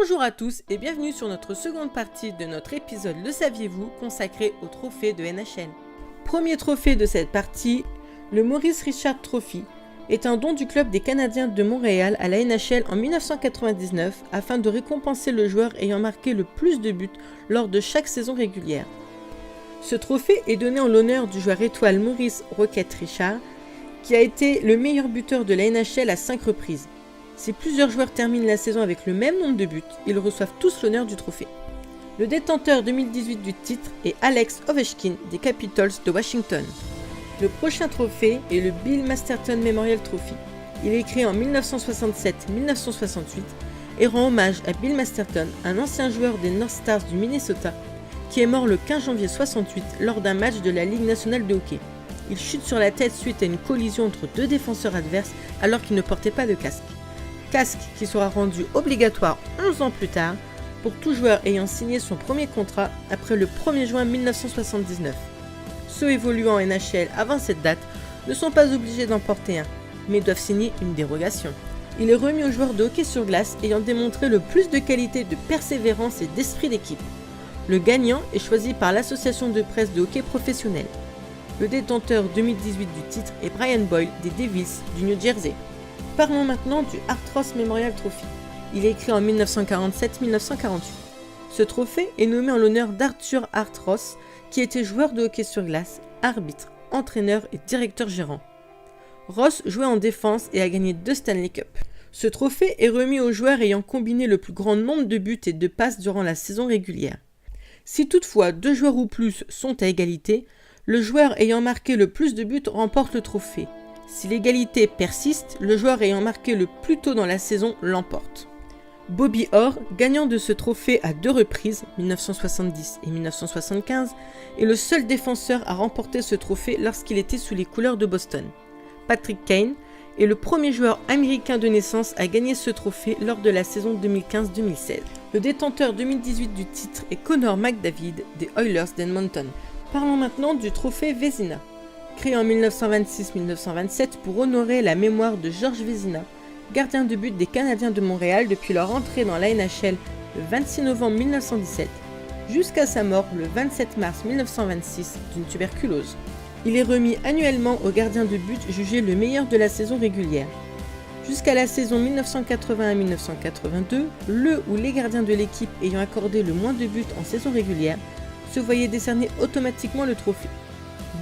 Bonjour à tous et bienvenue sur notre seconde partie de notre épisode Le saviez-vous consacré au trophée de NHL. Premier trophée de cette partie, le Maurice Richard Trophy, est un don du club des Canadiens de Montréal à la NHL en 1999 afin de récompenser le joueur ayant marqué le plus de buts lors de chaque saison régulière. Ce trophée est donné en l'honneur du joueur étoile Maurice Rocket Richard, qui a été le meilleur buteur de la NHL à 5 reprises. Si plusieurs joueurs terminent la saison avec le même nombre de buts, ils reçoivent tous l'honneur du trophée. Le détenteur 2018 du titre est Alex Ovechkin des Capitals de Washington. Le prochain trophée est le Bill Masterton Memorial Trophy. Il est créé en 1967-1968 et rend hommage à Bill Masterton, un ancien joueur des North Stars du Minnesota, qui est mort le 15 janvier 1968 lors d'un match de la Ligue nationale de hockey. Il chute sur la tête suite à une collision entre deux défenseurs adverses alors qu'il ne portait pas de casque. Casque qui sera rendu obligatoire 11 ans plus tard pour tout joueur ayant signé son premier contrat après le 1er juin 1979. Ceux évoluant en NHL avant cette date ne sont pas obligés d'en porter un, mais doivent signer une dérogation. Il est remis aux joueurs de hockey sur glace ayant démontré le plus de qualité de persévérance et d'esprit d'équipe. Le gagnant est choisi par l'association de presse de hockey professionnel. Le détenteur 2018 du titre est Brian Boyle des Devils du New Jersey. Parlons maintenant du Art Ross Memorial Trophy. Il est créé en 1947-1948. Ce trophée est nommé en l'honneur d'Arthur Art Ross, qui était joueur de hockey sur glace, arbitre, entraîneur et directeur gérant. Ross jouait en défense et a gagné 2 Stanley Cup. Ce trophée est remis aux joueurs ayant combiné le plus grand nombre de buts et de passes durant la saison régulière. Si toutefois 2 joueurs ou plus sont à égalité, le joueur ayant marqué le plus de buts remporte le trophée. Si l'égalité persiste, le joueur ayant marqué le plus tôt dans la saison l'emporte. Bobby Orr, gagnant de ce trophée à 2 reprises, 1970 et 1975, est le seul défenseur à remporter ce trophée lorsqu'il était sous les couleurs de Boston. Patrick Kane est le premier joueur américain de naissance à gagner ce trophée lors de la saison 2015-2016. Le détenteur 2018 du titre est Connor McDavid des Oilers d'Edmonton. Parlons maintenant du trophée Vezina. Créé en 1926-1927 pour honorer la mémoire de Georges Vezina, gardien de but des Canadiens de Montréal depuis leur entrée dans la NHL le 26 novembre 1917, jusqu'à sa mort le 27 mars 1926 d'une tuberculose. Il est remis annuellement au gardien de but jugé le meilleur de la saison régulière. Jusqu'à la saison 1981-1982, le ou les gardiens de l'équipe ayant accordé le moins de buts en saison régulière se voyaient décerner automatiquement le trophée.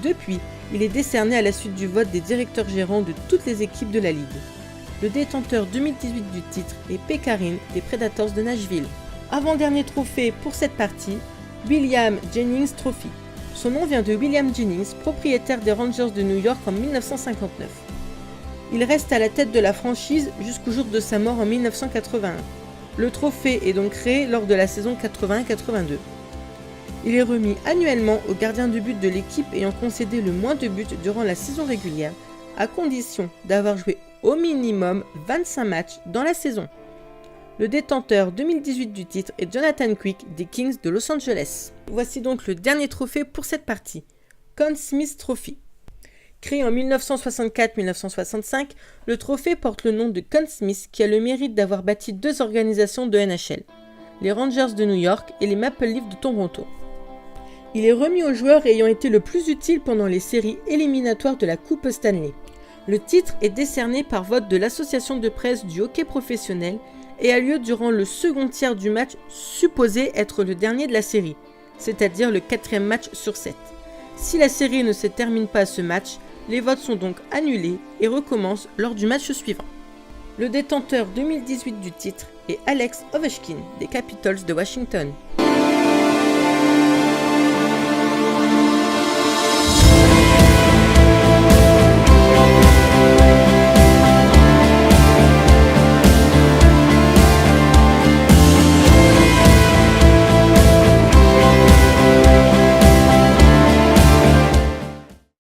Depuis, il est décerné à la suite du vote des directeurs gérants de toutes les équipes de la Ligue. Le détenteur 2018 du titre est Pekarin des Predators de Nashville. Avant-dernier trophée pour cette partie, William Jennings Trophy. Son nom vient de William Jennings, propriétaire des Rangers de New York en 1959. Il reste à la tête de la franchise jusqu'au jour de sa mort en 1981. Le trophée est donc créé lors de la saison 81-82. Il est remis annuellement au gardien de but de l'équipe ayant concédé le moins de buts durant la saison régulière, à condition d'avoir joué au minimum 25 matchs dans la saison. Le détenteur 2018 du titre est Jonathan Quick des Kings de Los Angeles. Voici donc le dernier trophée pour cette partie, Conn Smythe Trophy. Créé en 1964-1965, le trophée porte le nom de Conn Smythe qui a le mérite d'avoir bâti 2 organisations de NHL, les Rangers de New York et les Maple Leafs de Toronto. Il est remis aux joueurs ayant été le plus utile pendant les séries éliminatoires de la Coupe Stanley. Le titre est décerné par vote de l'association de presse du hockey professionnel et a lieu durant le second tiers du match supposé être le dernier de la série, c'est-à-dire le 4e match sur 7. Si la série ne se termine pas à ce match, les votes sont donc annulés et recommencent lors du match suivant. Le détenteur 2018 du titre est Alex Ovechkin des Capitals de Washington.